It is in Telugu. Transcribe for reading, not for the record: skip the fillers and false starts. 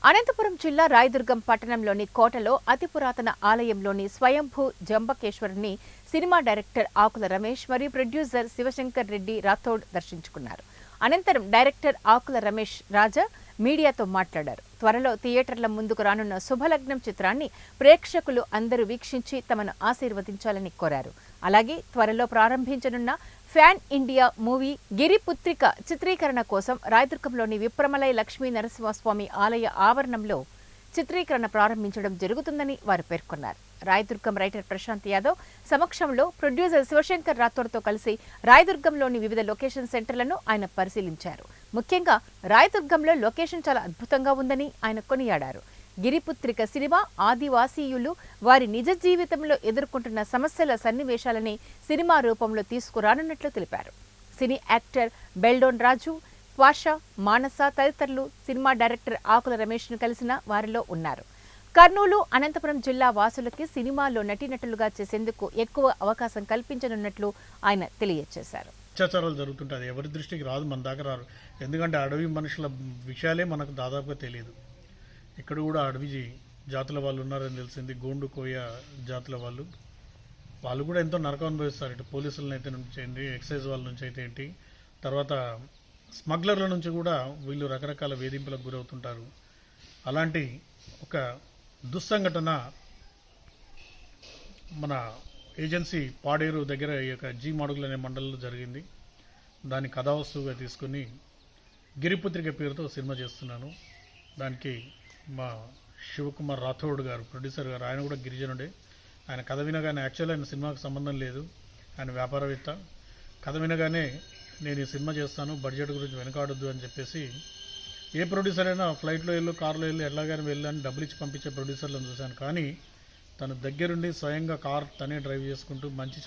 అనంతపురం జిల్లా రాయదుర్గం పట్టణంలోని కోటలో అతి పురాతన ఆలయంలోని స్వయంభూ జంబకేశ్వరుని సినిమా డైరెక్టర్ ఆకుల రమేష్ మరియు ప్రొడ్యూసర్ శివశంకర్ రెడ్డి రాథోడ్ దర్శించుకున్నారు. అనంతరం డైరెక్టర్ ఆకుల రమేష్ రాజా మీడియాతో మాట్లాడారు. త్వరలో థియేటర్ల ముందుకు రానున్న శుభలగ్నం చిత్రాన్ని ప్రేక్షకులు అందరూ వీక్షించి తమను ఆశీర్వదించాలని కోరారు. అలాగే త్వరలో ప్రారంభించనున్న ఫ్యాన్ ఇండియా మూవీ గిరిపుత్రిక చిత్రీకరణ కోసం రాయదుర్గంలోని విప్రమలై లక్ష్మీ నరసింహస్వామి ఆలయ ఆవరణంలో చిత్రీకరణ ప్రారంభించడం జరుగుతుందని వారు పేర్కొన్నారు. రాయదుర్గం రైటర్ ప్రశాంత్ యాదవ్ సమక్షంలో ప్రొడ్యూసర్ శివశంకర్ రాథోడ్తో కలిసి రాయదుర్గంలోని వివిధ లొకేషన్ సెంటర్లను ఆయన పరిశీలించారు. ముఖ్యంగా రాయదుర్గంలో లొకేషన్ చాలా అద్భుతంగా ఉందని ఆయన కొనియాడారు. గిరిపుత్రిక సినిమా ఆదివాసీయులు వారి నిజ జీవితంలో ఎదుర్కొంటున్న సమస్యల సన్నివేశాలని సినిమా రూపంలో తీసుకురానున్నట్లు తెలిపారు. సినీ యాక్టర్ బెల్డోన్ రాజు, పాషా, మానస తదితరులు సినిమా డైరెక్టర్ ఆకుల రమేష్ను కలిసిన వారిలో ఉన్నారు. కర్నూలు, అనంతపురం జిల్లా వాసులకి సినిమాలో నటీనటులుగా చేసేందుకు ఎక్కువ అవకాశం కల్పించనున్నట్లు ఆయన తెలియజేశారు. అత్యాచారాలు జరుగుతుంటాయి, ఎవరి దృష్టికి రాదు, మన దాకా రారు. ఎందుకంటే అడవి మనుషుల విషయాలే మనకు దాదాపుగా తెలియదు. ఇక్కడ కూడా అడవి జాతుల వాళ్ళు ఉన్నారని తెలిసింది. గోండు, కోయ జాతుల వాళ్ళు కూడా ఎంతో నరకం అనుభవిస్తారు. ఇటు పోలీసుల అయితే నుంచి ఏంటి, ఎక్సైజ్ వాళ్ళ నుంచి అయితే ఏంటి, తర్వాత స్మగ్లర్ల నుంచి కూడా వీళ్ళు రకరకాల వేధింపులకు గురవుతుంటారు. అలాంటి ఒక దుస్సంఘటన మన ఏజెన్సీ పాడేరు దగ్గర ఈ యొక్క జీ మాడుగులు అనే మండలంలో జరిగింది. దాన్ని కథావస్తువుగా తీసుకుని గిరిపుత్రిక పేరుతో సినిమా చేస్తున్నాను. దానికి మా శివకుమార్ రాథోడ్ గారు, ప్రొడ్యూసర్ గారు, ఆయన కూడా గిరిజనుడే. ఆయన కథ వినగానే, యాక్చువల్ ఆయన సినిమాకు సంబంధం లేదు, ఆయన వ్యాపారవేత్త. కథ వినగానే నేను ఈ సినిమా చేస్తాను, బడ్జెట్ గురించి వెనకాడొద్దు అని చెప్పేసి, ఏ ప్రొడ్యూసర్ అయినా ఫ్లైట్లో వెళ్ళు, కారులో వెళ్ళు, ఎట్లాగానే వెళ్ళు అని డబ్బులు ఇచ్చి పంపించే ప్రొడ్యూసర్లను చూశాను. కానీ తను దగ్గరుండి స్వయంగా కార్ తనే డ్రైవ్ చేసుకుంటూ మంచి